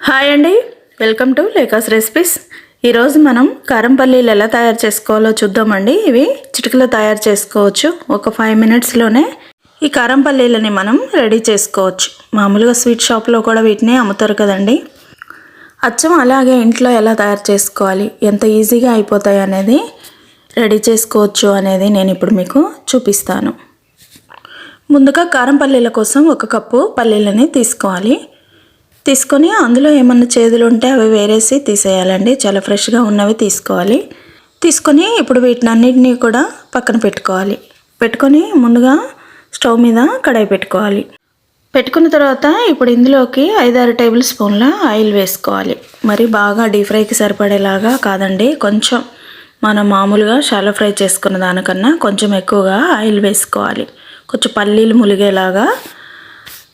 Hi అండి, welcome to లేకాస్ recipes. ఈరోజు మనం కారం పల్లీలు ఎలా తయారు చేసుకోవాలో చూద్దామండి. ఇవి చిటికలో తయారు చేసుకోవచ్చు. ఒక 5 మినిట్స్లోనే ఈ కారం పల్లీలని మనం రెడీ చేసుకోవచ్చు. మామూలుగా స్వీట్ షాప్లో కూడా వీటిని అమ్ముతారు కదండి. అచ్చం అలాగే ఇంట్లో ఎలా తయారు చేసుకోవాలి, ఎంత ఈజీగా అయిపోతాయి అనేది రెడీ చేసుకోవచ్చు అనేది నేను ఇప్పుడు మీకు చూపిస్తాను. ముందుగా కారం పల్లీల కోసం 1 కప్పు పల్లీలని తీసుకొని అందులో ఏమన్నా చేదులు ఉంటే అవి వేరేసి తీసేయాలండి. చాలా ఫ్రెష్గా ఉన్నవి తీసుకోవాలి. తీసుకొని ఇప్పుడు వీటినన్నిటినీ కూడా పక్కన పెట్టుకొని ముందుగా స్టవ్ మీద కడాయి పెట్టుకున్న తర్వాత ఇప్పుడు ఇందులోకి 5-6 టేబుల్ స్పూన్ల ఆయిల్ వేసుకోవాలి. మరి బాగా డీప్ ఫ్రైకి సరిపడేలాగా కాదండి, కొంచెం మనం మామూలుగా షాలో ఫ్రై చేసుకున్న దానికన్నా కొంచెం ఎక్కువగా ఆయిల్ వేసుకోవాలి. కొంచెం పల్లీలు ములిగేలాగా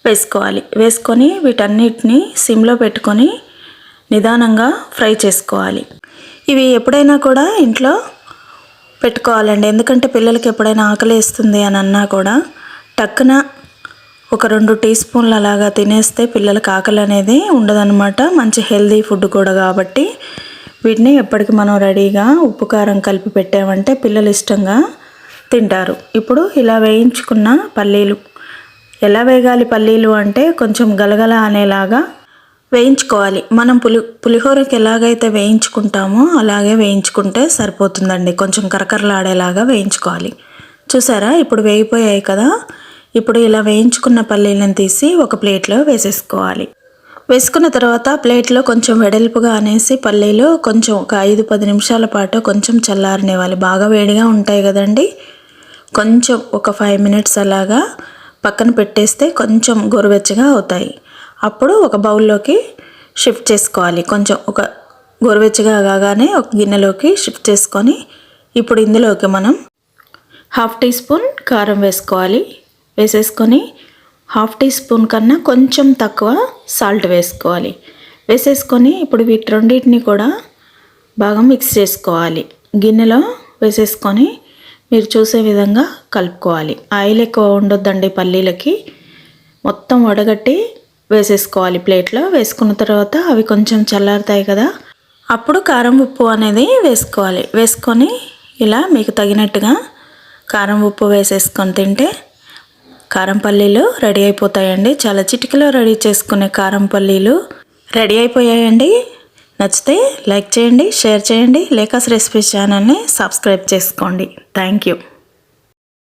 వేసుకొని వీటన్నిటిని సిమ్లో పెట్టుకొని నిదానంగా ఫ్రై చేసుకోవాలి. ఇవి ఎప్పుడైనా కూడా ఇంట్లో పెట్టుకోవాలండి, ఎందుకంటే పిల్లలకి ఎప్పుడైనా ఆకలేస్తుంది అని అన్నా కూడా టక్కున ఒక 2 టీ స్పూన్లు అలాగా తినేస్తే పిల్లలకి ఆకలి అనేది ఉండదన్నమాట. మంచి హెల్దీ ఫుడ్ కూడా కాబట్టి వీటిని ఎప్పటికి మనం రెడీగా ఉప్పు కారం కలిపి పెట్టామంటే పిల్లలు ఇష్టంగా తింటారు. ఇప్పుడు ఇలా వేయించుకున్న పల్లీలు, ఎలా వేగాలి పల్లీలు అంటే కొంచెం గలగల అనేలాగా వేయించుకోవాలి. మనం పులిహోరకి ఎలాగైతే వేయించుకుంటామో అలాగే వేయించుకుంటే సరిపోతుందండి. కొంచెం కరకరలాడేలాగా వేయించుకోవాలి. చూసారా, ఇప్పుడు వేగిపోయాయి కదా. ఇప్పుడు ఇలా వేయించుకున్న పల్లీలను తీసి ఒక ప్లేట్లో వేసుకున్న తర్వాత ప్లేట్లో కొంచెం వెడల్పుగా అనేసి పల్లీలు కొంచెం ఒక 5-10 నిమిషాల పాటు కొంచెం చల్లారనివ్వాలి. బాగా వేడిగా ఉంటాయి కదండి. కొంచెం ఒక 5 మినిట్స్ అలాగా పక్కన పెట్టేస్తే కొంచెం గోరువెచ్చగా అవుతాయి. అప్పుడు ఒక బౌల్లోకి షిఫ్ట్ చేసుకోవాలి. కొంచెం ఒక గోరువెచ్చగా కాగానే ఒక గిన్నెలోకి షిఫ్ట్ చేసుకొని ఇప్పుడు ఇందులోకి మనం 1/2 టీ స్పూన్ కారం వేసేసుకొని 1/2 టీ స్పూన్ కన్నా కొంచెం తక్కువ సాల్ట్ వేసేసుకొని ఇప్పుడు వీటి రెండింటిని కూడా బాగా మిక్స్ చేసుకోవాలి. గిన్నెలో వేసేసుకొని మీరు చూసే విధంగా కలుపుకోవాలి. ఆయిల్ ఎక్కువ ఉండొద్దండి పల్లీలకి. మొత్తం వడగట్టి వేసేసుకోవాలి. ప్లేట్లో వేసుకున్న తర్వాత అవి కొంచెం చల్లారుతాయి కదా, అప్పుడు కారం ఉప్పు అనేది వేసుకొని ఇలా మీకు తగినట్టుగా కారం ఉప్పు వేసేసుకొని తింటే కారం పల్లీలు రెడీ అయిపోతాయండి. చాలా చిటికలో రెడీ చేసుకునే కారం పల్లీలు రెడీ అయిపోయాయండి. నచ్చితే లైక్ చేయండి, షేర్ చేయండి. లేకాస్ రెసిపీస్ ఛానల్ని సబ్స్క్రైబ్ చేసుకోండి. Thank you.